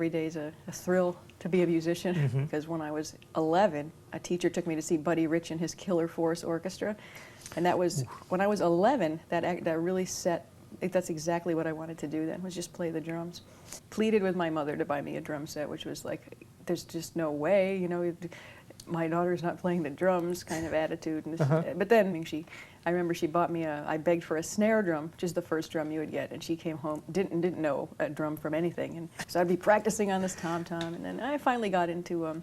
every day is a thrill to be a musician, because when I was 11, a teacher took me to see Buddy Rich and his Killer Force Orchestra, and that was, when I was 11, that really set, that's exactly what I wanted to do then, was just play the drums. Pleaded with my mother to buy me a drum set, which was like, there's just no way, you know, my daughter's not playing the drums kind of attitude. And but then I remember she bought me I begged for a snare drum, which is the first drum you would get, and she came home, didn't know a drum from anything. And so I'd be practicing on this tom-tom, and then I finally got into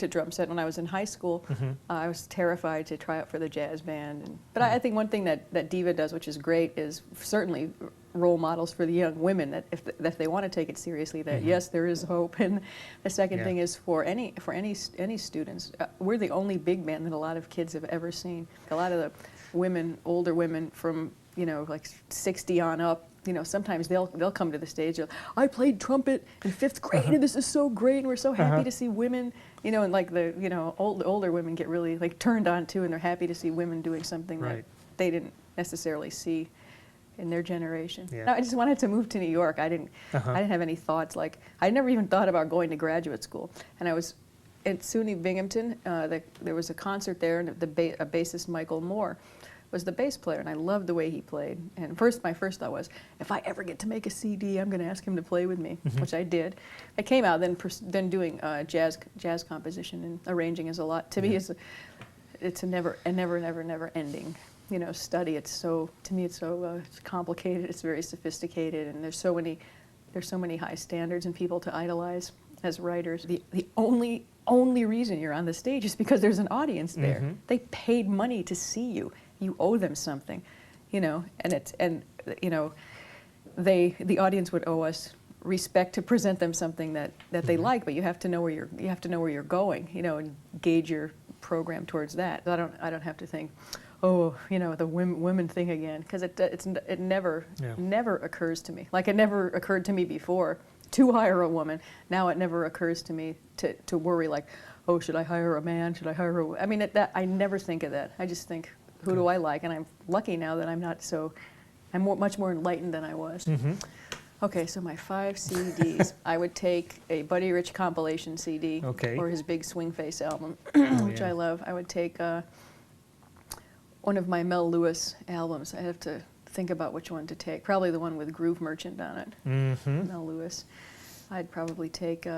drum set when I was in high school. I was terrified to try out for the jazz band. But I think one thing that Diva does, which is great, is certainly role models for the young women, that if they want to take it seriously, that yes, there is hope. And the second thing is for any students, we're the only big band that a lot of kids have ever seen. A lot of the women, older women from, you know, like 60 on up, you know, sometimes they'll come to the stage. I played trumpet in 5th grade, and this is so great, and we're so happy to see women, you know, and like the, you know, older women get really like turned on too, and they're happy to see women doing something that they didn't necessarily see in their generation. No, I just wanted to move to New York. I didn't have any thoughts, like, I never even thought about going to graduate school. And I was at SUNY Binghamton. There was a concert there, and a bassist, Michael Moore, was the bass player, and I loved the way he played. And my first thought was, if I ever get to make a CD, I'm going to ask him to play with me, which I did. I came out then doing jazz composition, and arranging is a lot. To me, it's a never ending, you know, study. It's so, to me, it's so it's complicated. It's very sophisticated, and there's so many high standards and people to idolize as writers. The only reason you're on the stage is because there's an audience there. They paid money to see you. You owe them something, you know, and you know, the audience would owe us respect to present them something that they like, but you have to know where you're going, you know, and gauge your program towards that. I don't have to think, oh, you know, the women thing again, because it never occurs to me. Like, it never occurred to me before to hire a woman. Now it never occurs to me to worry, like, oh, should I hire a man? Should I hire a woman? I mean, I never think of that. I just think, who do I like? And I'm lucky now that I'm much more enlightened than I was. Okay, so my 5 CDs. I would take a Buddy Rich compilation CD, or his big Swing Face album, which I love. I would take one of my Mel Lewis albums. I have to think about which one to take. Probably the one with Groove Merchant on it, Mel Lewis. I'd probably take...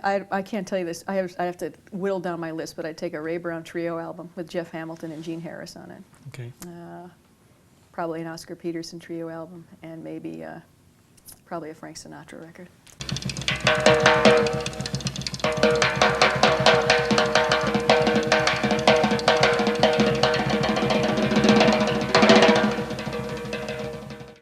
I can't tell you this. I have to whittle down my list, but I'd take a Ray Brown Trio album with Jeff Hamilton and Gene Harris on it. Probably an Oscar Peterson Trio album, and maybe probably a Frank Sinatra record.